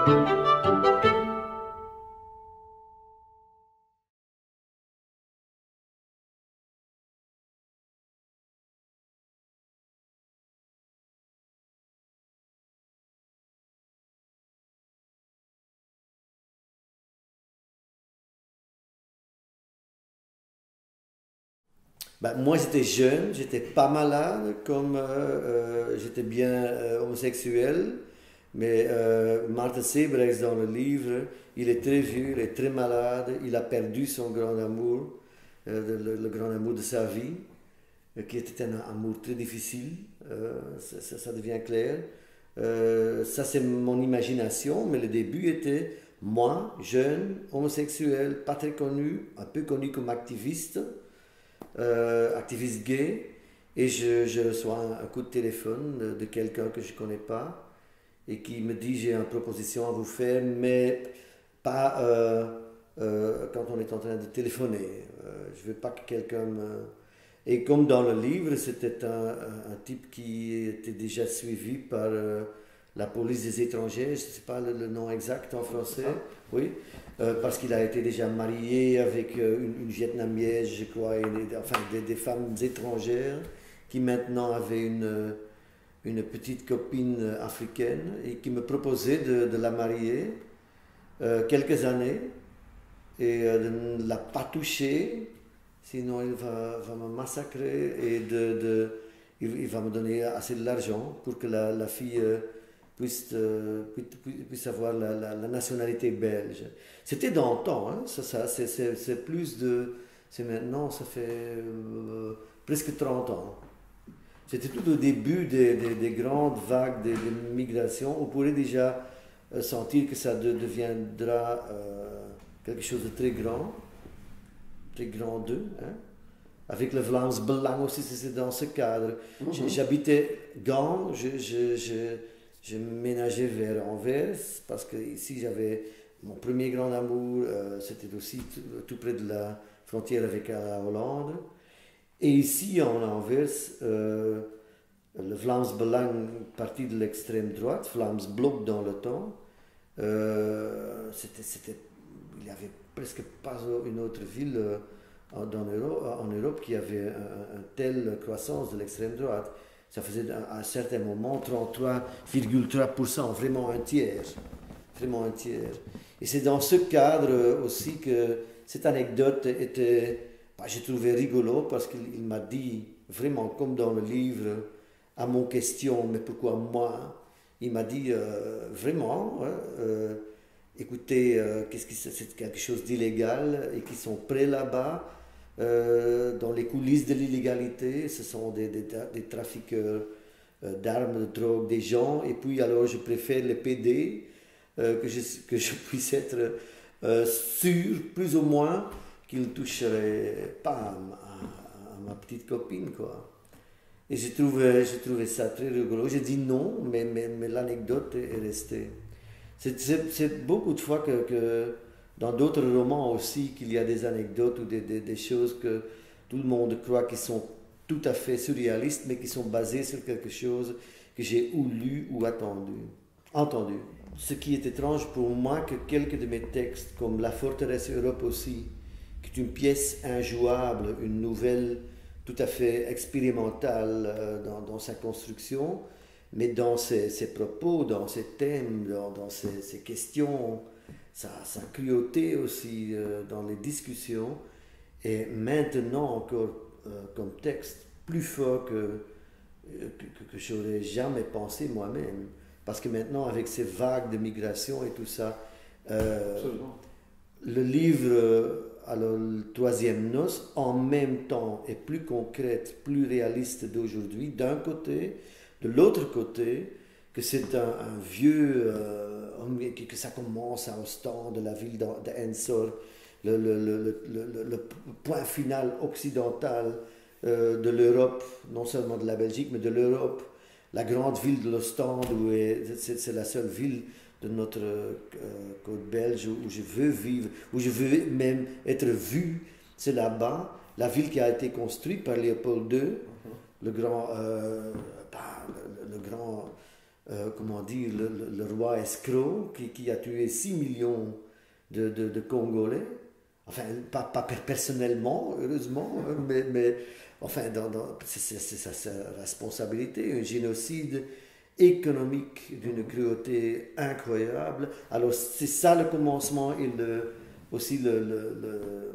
Bah, moi, j'étais jeune, j'étais pas malade, comme j'étais bien homosexuel, mais Martin Sebrechts, dans le livre, il est très vieux, il est très malade, il a perdu son grand amour, le grand amour de sa vie, qui était un amour très difficile, ça devient clair. Ça, c'est mon imagination, mais le début était moi, jeune, homosexuel, pas très connu, un peu connu comme activiste, activiste gay, et je reçois un coup de téléphone de quelqu'un que je ne connais pas et qui me dit j'ai une proposition à vous faire, mais pas quand on est en train de téléphoner. Je ne veux pas que quelqu'un me... Et comme dans le livre, c'était un type qui était déjà suivi par la police des étrangers, je ne sais pas le nom exact en français, oui, parce qu'il a été déjà marié avec une Vietnamienne, je crois, enfin des femmes étrangères qui maintenant avaient une petite copine africaine et qui me proposait de la marier quelques années et de ne la pas toucher, sinon va me massacrer et il va me donner assez de l'argent pour que la fille puisse avoir la nationalité belge. C'était dans le temps, hein, c'est plus de... C'est maintenant, ça fait presque 30 ans. C'était tout au début des grandes vagues de migration. On pourrait déjà sentir que ça deviendra quelque chose de très grand d'eux. Hein. Avec le Vlaams Belang aussi, c'est dans ce cadre. J'habitais Gand, je ménageais vers Anvers, parce que ici j'avais mon premier grand amour, c'était aussi tout près de la frontière avec la Hollande. Et ici, en Anvers, le Vlaams Belang, parti de l'extrême droite, Vlaams Blok dans le temps, il n'y avait presque pas une autre ville en Europe qui avait une telle croissance de l'extrême droite. Ça faisait à un certain moment 33,3%, vraiment un tiers. Vraiment un tiers. Et c'est dans ce cadre aussi que cette anecdote était, bah, j'ai trouvé rigolo parce qu'il m'a dit, vraiment comme dans le livre, à mon question, mais pourquoi moi? Il m'a dit vraiment, hein, écoutez, c'est quelque chose d'illégal et qui sont prêts là-bas, dans les coulisses de l'illégalité, ce sont des trafiqueurs d'armes, de drogue, des gens, et puis alors je préfère les PD, que je puisse être sûr, plus ou moins, qu'ils ne toucheraient pas à ma petite copine, quoi. Et j'ai trouvé ça très rigolo. J'ai dit non, mais l'anecdote est restée. C'est beaucoup de fois que dans d'autres romans aussi, qu'il y a des anecdotes ou des choses que tout le monde croit qui sont tout à fait surréalistes, mais qui sont basées sur quelque chose que j'ai ou lu ou entendu. Ce qui est étrange pour moi, que quelques de mes textes, comme La forteresse Europe aussi, qui est une pièce injouable, une nouvelle tout à fait expérimentale dans sa construction, mais dans ses propos, dans ses thèmes, dans ses questions, sa cruauté aussi dans les discussions, et maintenant encore comme texte plus fort que j'aurais jamais pensé moi-même. Parce que maintenant, avec ces vagues de migration et tout ça, le livre, alors le troisième noce, en même temps est plus concrète, plus réaliste d'aujourd'hui, d'un côté, de l'autre côté, que c'est un vieux, que ça commence à Ostende, la ville d'Ensor, le point final occidental de l'Europe, non seulement de la Belgique, mais de l'Europe, la grande ville de l'Ostende, c'est la seule ville de notre côte belge où je veux vivre, où je veux même être vu, c'est là-bas. La ville qui a été construite par Léopold II, le grand comment dire, le roi escroc qui a tué 6 millions de Congolais. Enfin, pas personnellement, heureusement, mais enfin, c'est sa responsabilité, un génocide économique d'une cruauté incroyable. Alors, c'est ça le commencement et aussi le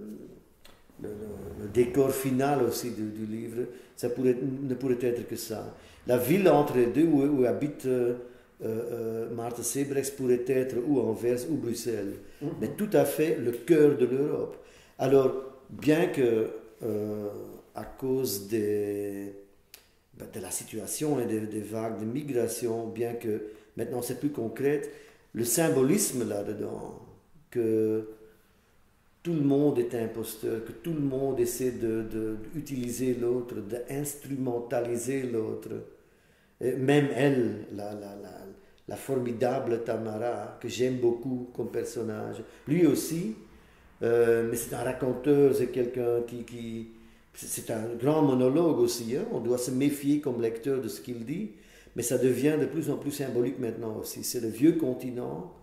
décor final aussi du livre. Ça ne pourrait être que ça. La ville entre les deux où habite Maarten Sebrechts pourrait être ou Anvers ou Bruxelles, mais tout à fait le cœur de l'Europe. Alors, bien que à cause de la situation et des vagues de migration, bien que maintenant c'est plus concret, le symbolisme là-dedans, que tout le monde est imposteur, que tout le monde essaie d'utiliser l'autre, d'instrumentaliser l'autre. Et même elle, la formidable Tamara, que j'aime beaucoup comme personnage, lui aussi, mais c'est un raconteur, c'est quelqu'un c'est un grand monologue aussi, hein? On doit se méfier comme lecteur de ce qu'il dit, mais ça devient de plus en plus symbolique maintenant aussi. C'est le vieux continent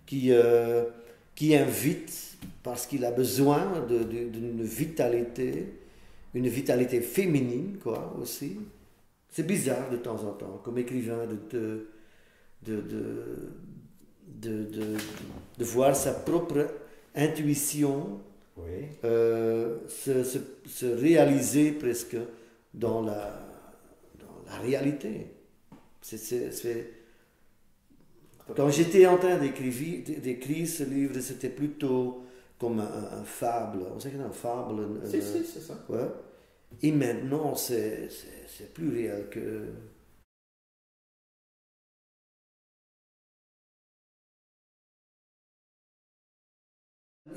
qui invite, parce qu'il a besoin d'une vitalité, une vitalité féminine, quoi, aussi. C'est bizarre de temps en temps, comme écrivain, de voir sa propre intuition se réaliser presque dans la réalité. Quand j'étais en train d'écrire ce livre, c'était plutôt comme un fable. On sait que c'est un fable. Si, c'est ça. Ouais. Et maintenant, c'est plus réel que...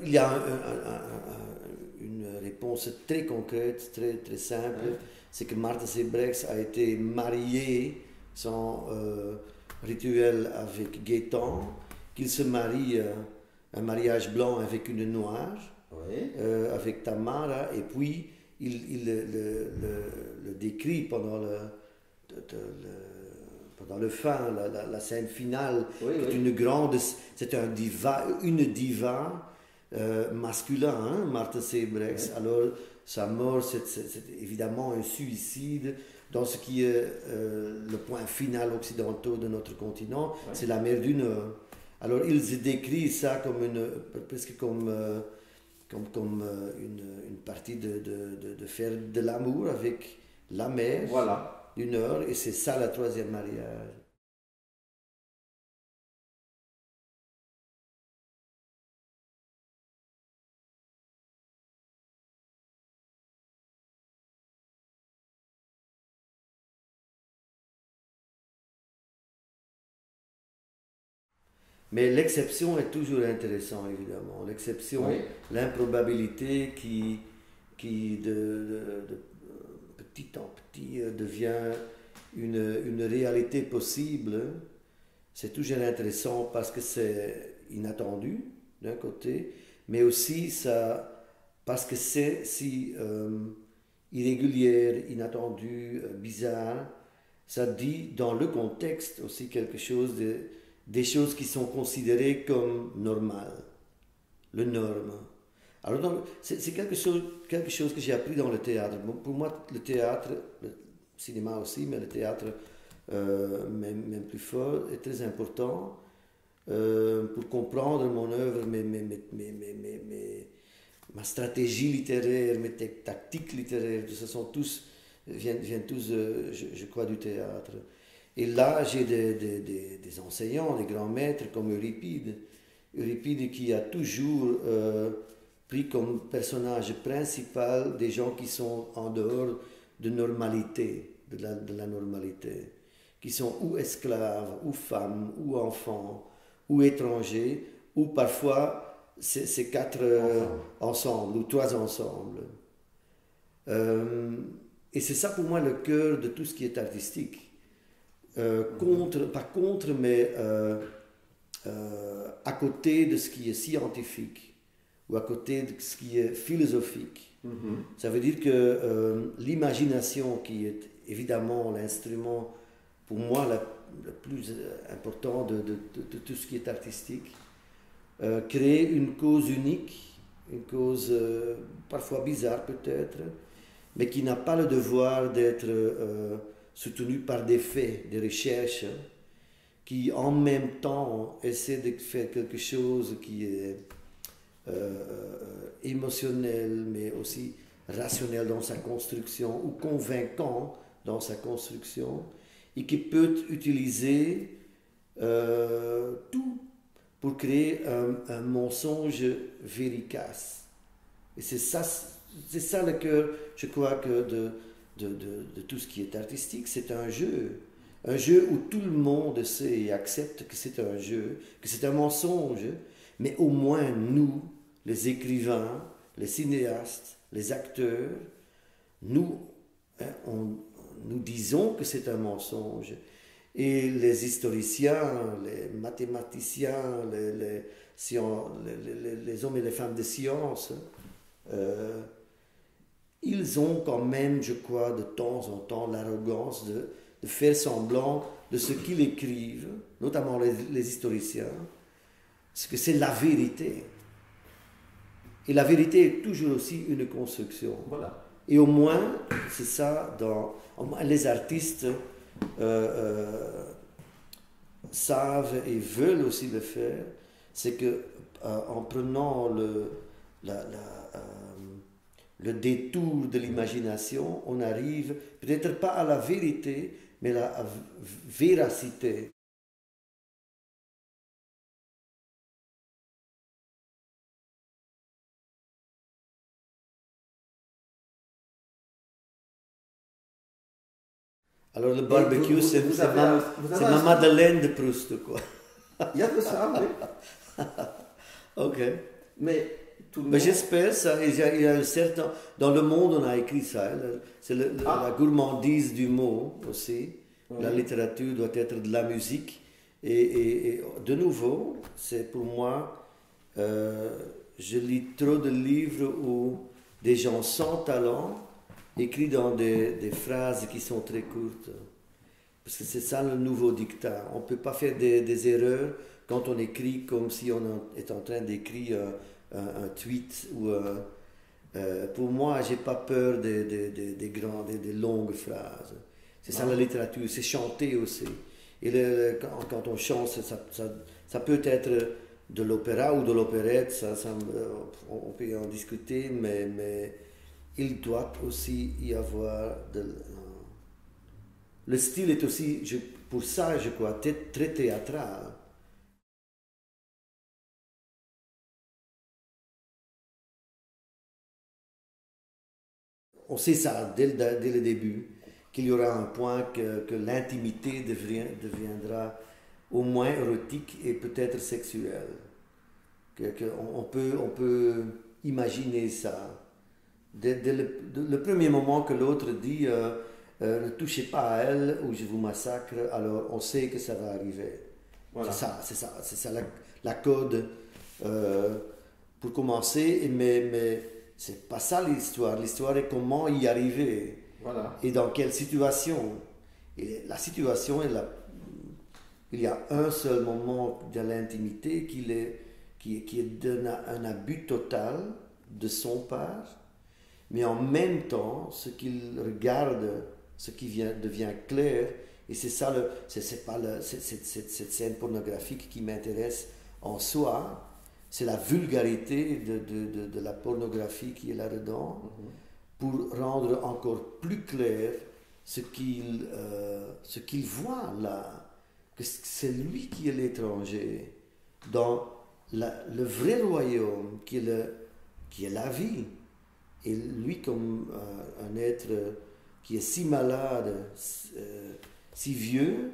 Il y a une réponse très concrète, très, très simple. Ouais. C'est que Maarten Sebrechts a été marié sans rituel avec Gaëtan, qu'il se marie un mariage blanc avec une noire, avec Tamara, et puis il le décrit pendant le fin, la scène finale, c'est une diva masculin, hein, Maarten Sebrechts. Alors sa mort, c'est évidemment un suicide dans ce qui est le point final occidental de notre continent, c'est la mer du Nord. Alors ils décrivent ça presque comme une partie de faire de l'amour avec la mer du Nord, et c'est ça le troisième mariage. Mais l'exception est toujours intéressante, évidemment. L'exception, l'improbabilité qui de petit en petit devient une réalité possible, c'est toujours intéressant parce que c'est inattendu, d'un côté, mais aussi parce que c'est si irrégulière, inattendu, bizarre, ça dit dans le contexte aussi quelque chose des choses qui sont considérées comme normales, le norme. Alors donc, c'est quelque chose que j'ai appris dans le théâtre. Pour moi, le théâtre, le cinéma aussi, mais le théâtre même plus fort, est très important pour comprendre mon œuvre, ma stratégie littéraire, mes tactiques littéraires, tout ça viennent tous, je crois, du théâtre. Et là, j'ai des enseignants, des grands maîtres comme Euripide. Euripide qui a toujours pris comme personnage principal des gens qui sont en dehors de normalité, de la normalité, qui sont ou esclaves, ou femmes, ou enfants, ou étrangers, ou parfois ces quatre ensemble, ou trois ensemble. Et c'est ça pour moi le cœur de tout ce qui est artistique. Pas contre, mais à côté de ce qui est scientifique ou à côté de ce qui est philosophique. Ça veut dire que l'imagination, qui est évidemment l'instrument pour moi le plus important de tout ce qui est artistique. Créer une cause unique, une cause parfois bizarre peut-être, mais qui n'a pas le devoir d'être soutenue par des faits, des recherches, qui en même temps essaient de faire quelque chose qui est émotionnel, mais aussi rationnel dans sa construction, ou convaincant dans sa construction, et qui peut utiliser tout pour créer un mensonge véricace. Et c'est ça le cœur, je crois, que de tout ce qui est artistique. C'est un jeu. Un jeu où tout le monde sait et accepte que c'est un jeu, que c'est un mensonge, mais au moins nous, les écrivains, les cinéastes, les acteurs, nous, nous disons que c'est un mensonge. Et les historiens, les mathématiciens, les hommes et les femmes de science, ils ont quand même, je crois, de temps en temps l'arrogance de faire semblant de ce qu'ils écrivent, notamment les historiens, parce que c'est la vérité. Et la vérité est toujours aussi une construction. Voilà. Et au moins, c'est ça, les artistes savent et veulent aussi le faire, c'est que en prenant le détour de l'imagination, on arrive peut-être pas à la vérité, mais à la véracité. Alors le barbecue, c'est ma Madeleine de Proust, quoi. Il y a de ça, oui. Ok. Mais tout le Mais monde... j'espère ça. Il y a un certain... Dans le monde, on a écrit ça. C'est la gourmandise du mot aussi. Oui. La littérature doit être de la musique. Et de nouveau, c'est pour moi, je lis trop de livres où des gens sans talent écrits dans des phrases qui sont très courtes. Parce que c'est ça le nouveau dictat. On ne peut pas faire des erreurs quand on écrit comme si on est en train d'écrire un tweet. Pour moi, je n'ai pas peur des longues phrases. C'est ça la littérature, c'est chanter aussi. Et quand on chante, ça peut être de l'opéra ou de l'opérette, on peut en discuter, mais il doit aussi y avoir le style est aussi, pour ça, je crois, très théâtral. On sait ça dès le début, qu'il y aura un point que l'intimité deviendra au moins érotique et peut-être sexuelle. On peut imaginer ça. Dès le premier moment que l'autre dit ne touchez pas à elle ou je vous massacre, alors on sait que ça va arriver. Voilà. C'est ça la code pour commencer, mais c'est pas ça l'histoire. L'histoire est comment y arriver. Voilà. Et dans quelle situation. Et la situation, il y a un seul moment de l'intimité qui est un abus total de son part, mais en même temps, ce qu'il regarde, ce qui devient clair, et c'est ça, c'est pas cette scène pornographique qui m'intéresse en soi, c'est la vulgarité de la pornographie qui est là-dedans, pour rendre encore plus clair ce qu'il voit là, que c'est lui qui est l'étranger, dans le vrai royaume qui est la vie. Et lui, comme un être qui est si malade, si vieux,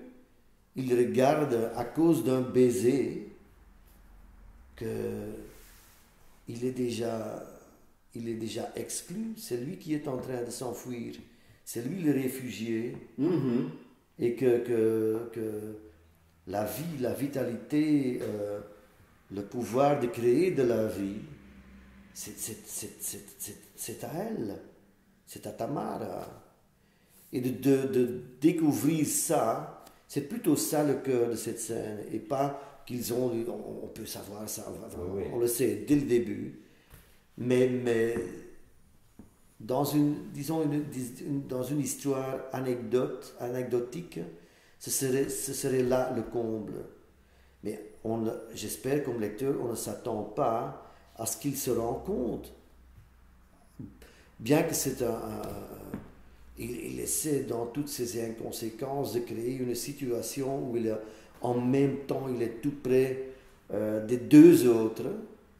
il regarde à cause d'un baiser qu'il est déjà exclu. C'est lui qui est en train de s'enfuir. C'est lui le réfugié. Mm-hmm. Et que la vie, la vitalité, le pouvoir de créer de la vie, c'est à elle, c'est à Tamara. Et de découvrir ça, C'est plutôt ça le cœur de cette scène, et pas qu'ils ont, on peut savoir ça, Oui, oui. on le sait dès le début, mais dans une, disons dans une histoire anecdotique, ce serait là le comble. Mais j'espère comme lecteur, on ne s'attend pas à ce qu'il se rende compte. Bien que c'est il essaie dans toutes ses inconséquences de créer une situation où en même temps il est tout près des deux autres.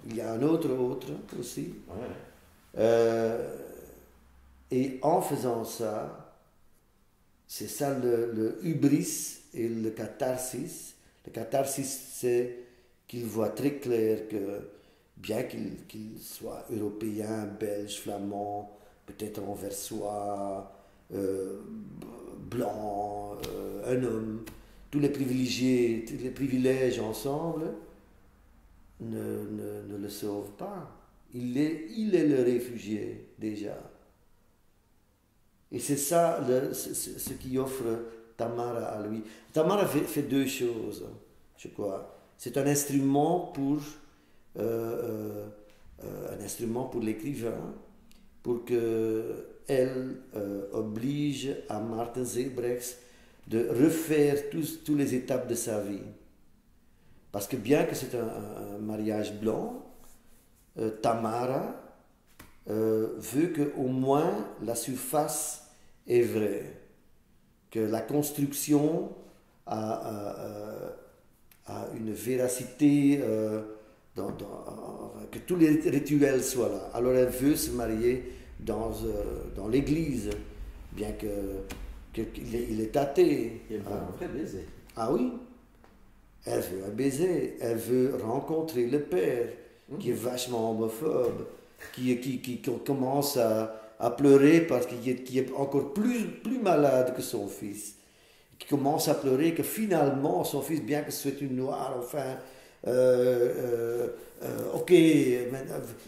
Il y a un autre aussi. Ouais. Et en faisant ça, c'est ça le hubris et le catharsis. Le catharsis, c'est qu'il voit très clair que, bien qu'il soit européen, belge, flamand, peut-être anversois, blanc, un homme, tous les privilèges ensemble ne le sauvent pas. Il est le réfugié déjà. Et c'est ça ce qui offre Tamara à lui. Tamara fait deux choses, je crois. C'est un instrument pour l'écrivain, pour que elle oblige à Martin Zebrechts de refaire toutes les étapes de sa vie. Parce que bien que c'est un mariage blanc, Tamara veut qu'au moins la surface est vraie, que la construction a une véracité, que tous les rituels soient là. Alors elle veut se marier dans l'église, bien qu'il est athée. Il veut un vrai baiser. Ah oui, elle veut un baiser, elle veut rencontrer le père, qui est vachement homophobe, qui commence à pleurer parce qu'il est encore plus malade que son fils, qui commence à pleurer que finalement son fils, bien que ce soit une noire, enfin, ok,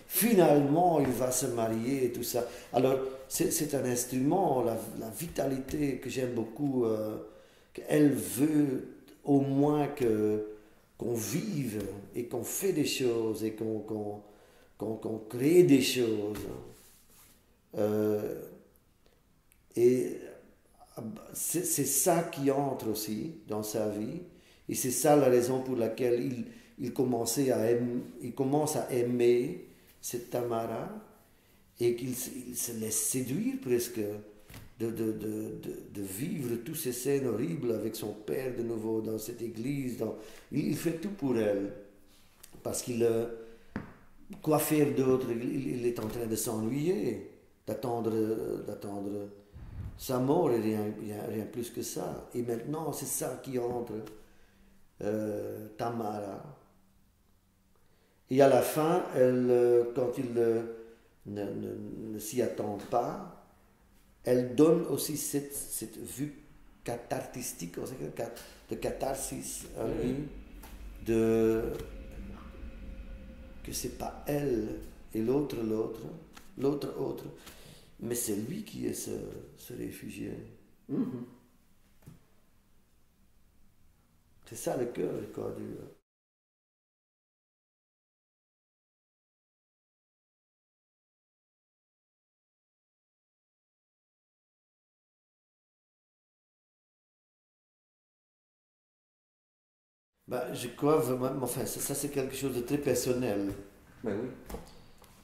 finalement il va se marier et tout ça. Alors c'est un instrument, la vitalité que j'aime beaucoup, qu'elle veut au moins qu'on vive et qu'on fait des choses et qu'on crée des choses. Et c'est ça qui entre aussi dans sa vie. Et c'est ça la raison pour laquelle il commence à aimer cette Tamara et qu'il se laisse séduire presque de vivre toutes ces scènes horribles avec son père de nouveau dans cette église. Il fait tout pour elle. Parce quoi faire d'autre? Il est en train de s'ennuyer, d'attendre sa mort et rien plus que ça. Et maintenant, c'est ça qui entre Tamara. Et à la fin, quand il ne s'y attend pas, elle donne aussi cette vue cathartistique, de catharsis à lui, que c'est pas elle et l'autre, mais c'est lui qui est ce réfugié. Mhm. C'est ça le cœur, quoi, je crois vraiment, enfin, ça c'est quelque chose de très personnel. Ben oui.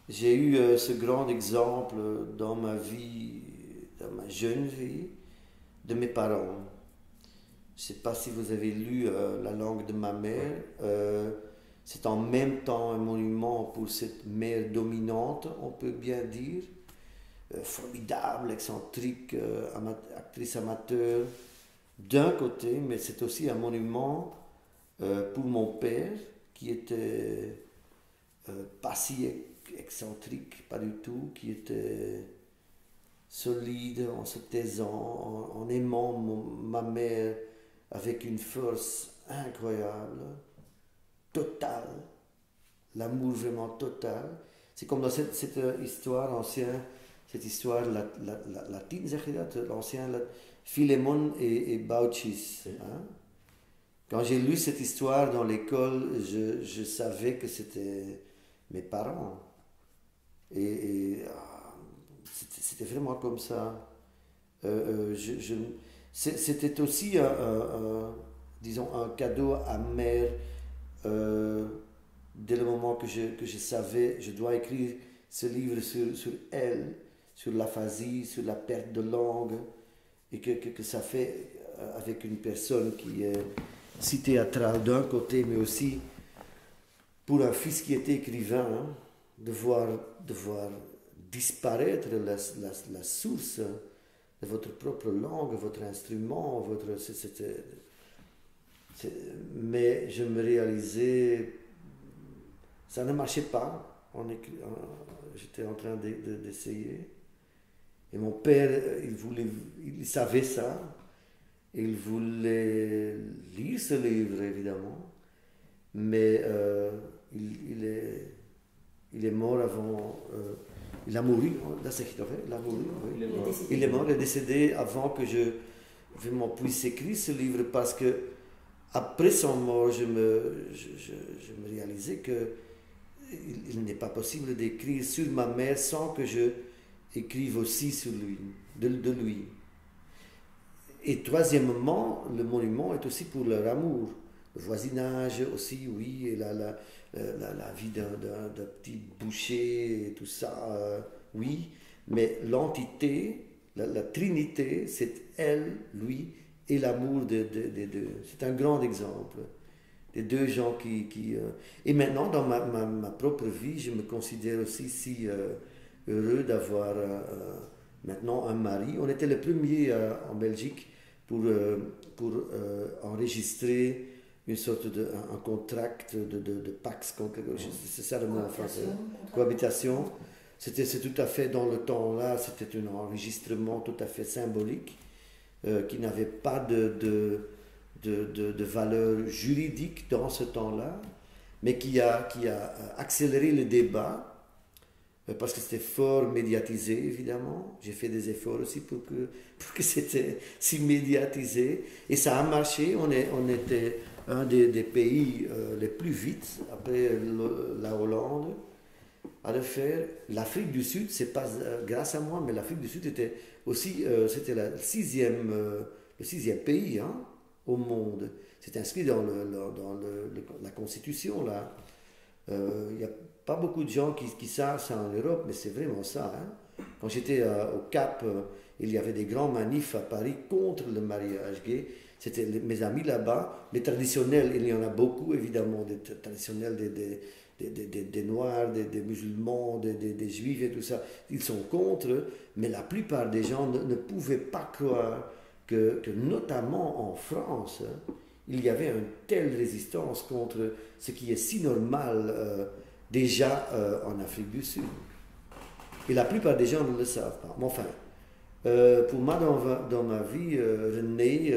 J'ai eu ce grand exemple dans ma vie, dans ma jeune vie, de mes parents. Je ne sais pas si vous avez lu La langue de ma mère. C'est en même temps un monument pour cette mère dominante, on peut bien dire. Formidable, excentrique, actrice amateur, d'un côté, mais c'est aussi un monument pour mon père, qui était pas si excentrique, pas du tout, qui était solide en se taisant, en aimant ma mère avec une force incroyable, totale, l'amour vraiment total. C'est comme dans cette histoire ancienne, cette histoire latine, zeg je dat, l'ancien Philémon et Baucis. Oui. Hein. Quand j'ai lu cette histoire dans l'école, je savais que c'était mes parents. C'était vraiment comme ça. C'était aussi disons, un cadeau amer dès le moment que je savais, je dois écrire ce livre sur elle, sur l'aphasie, sur la perte de langue, et que ça fait avec une personne qui est si théâtrale d'un côté, mais aussi pour un fils qui était écrivain, hein, de voir disparaître la source de votre propre langue, votre instrument, mais je me réalisais, ça ne marchait pas. J'étais en train d'essayer. Et mon père, il savait ça. Il voulait lire ce livre, évidemment. Mais il est mort avant. Il a mouru, là c'est qu'il a fait, il a mouru. Oui. Il est mort, il est décédé avant que je vraiment puisse écrire ce livre, parce que après son mort, je me réalisais que il n'est pas possible d'écrire sur ma mère sans que je écrive aussi sur lui, de lui. Et troisièmement, le monument est aussi pour leur amour, le voisinage aussi, oui, et la vie d'un petit boucher et tout ça, oui, mais l'entité, la trinité, c'est elle, lui, et l'amour des deux. C'est un grand exemple des deux gens Et maintenant, dans ma propre vie, je me considère aussi si heureux d'avoir maintenant un mari. On était les premiers en Belgique pour enregistrer une sorte un contract de Pax, c'est ça le mot en français. Cohabitation. C'est tout à fait dans le temps-là, c'était un enregistrement tout à fait symbolique qui n'avait pas de valeur juridique dans ce temps-là, mais qui a accéléré le débat parce que c'était fort médiatisé, évidemment. J'ai fait des efforts aussi pour que c'était si médiatisé, et ça a marché. On était un des pays les plus vite, après la Hollande, à le faire. L'Afrique du Sud, c'est pas grâce à moi, mais l'Afrique du Sud était aussi, c'était le sixième pays, hein, au monde. C'est inscrit dans la Constitution, là. Il n'y a pas beaucoup de gens qui savent ça en Europe, mais c'est vraiment ça. Hein. Quand j'étais au Cap, il y avait des grands manifs à Paris contre le mariage gay. C'était mes amis là-bas, les traditionnels, il y en a beaucoup évidemment, des traditionnels des Noirs, des musulmans, des Juifs et tout ça. Ils sont contre, mais la plupart des gens ne pouvaient pas croire que notamment en France, il y avait une telle résistance contre ce qui est si normal déjà en Afrique du Sud. Et la plupart des gens ne le savent pas. Mais enfin, pour moi, dans ma vie, René,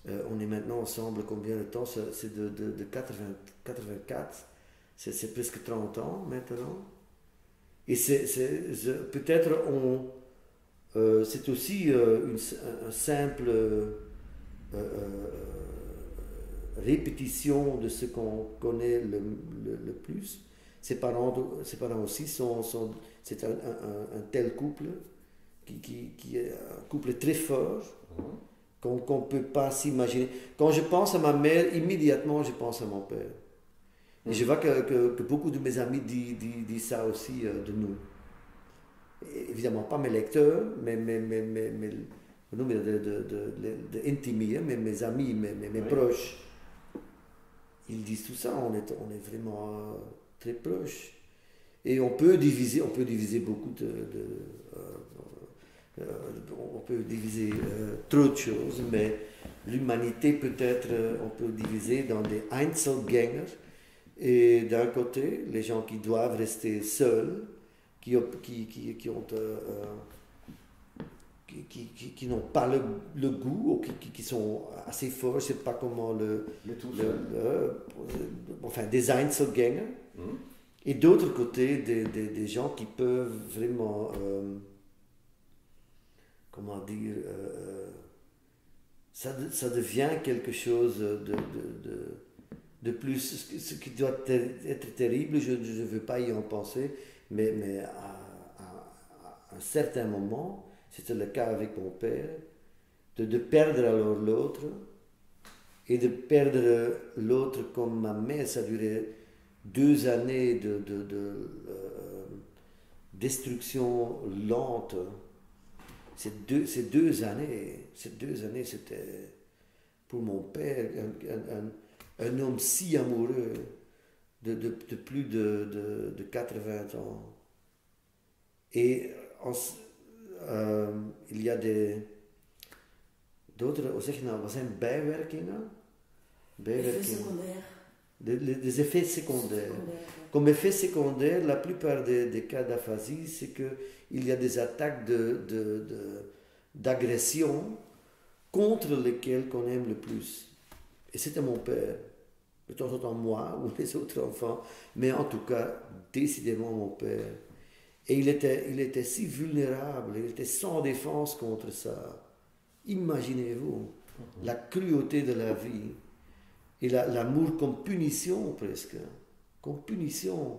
on est maintenant ensemble combien de temps? C'est de 84, c'est presque 30 ans maintenant. Et peut-être c'est aussi un simple répétition de ce qu'on connaît le plus. Ses parents aussi c'est un tel couple qui est un couple très fort qu'on ne peut pas s'imaginer. Quand je pense à ma mère, immédiatement je pense à mon père. Et je vois que beaucoup de mes amis disent ça aussi de nous. Évidemment pas mes lecteurs, mais intimes, mais mes amis, mes proches. Ils disent tout ça, on est vraiment très proches. Et on peut diviser beaucoup on peut diviser trop de choses, mais l'humanité peut-être, on peut diviser dans des Einzelgänger, et d'un côté, les gens qui doivent rester seuls, qui n'ont pas le goût, ou qui sont assez forts, je ne sais pas comment enfin des Einzelgänger, et d'autre côté des gens qui peuvent vraiment comment dire, ça devient quelque chose de plus, ce qui doit être terrible, je ne veux pas y en penser, mais à un certain moment, c'était le cas avec mon père, de perdre alors l'autre, et de perdre l'autre comme ma mère, ça a duré 2 années destruction lente. Ces deux années, c'était pour mon père un homme si amoureux de plus de 80 ans. Et il y a d'autres, hoe zeg je nou, wat zijn bijwerkingen? Effet secondaire. Des effets secondaires. Comme effet secondaire, la plupart des cas d'aphasie, c'est qu'il y a des attaques d'agression contre lesquelles qu'on aime le plus. Et c'était mon père. De temps en temps moi ou les autres enfants, mais en tout cas, décidément mon père. Et il était si vulnérable, il était sans défense contre ça. Imaginez-vous la cruauté de la vie et l'amour comme punition presque, comme punition.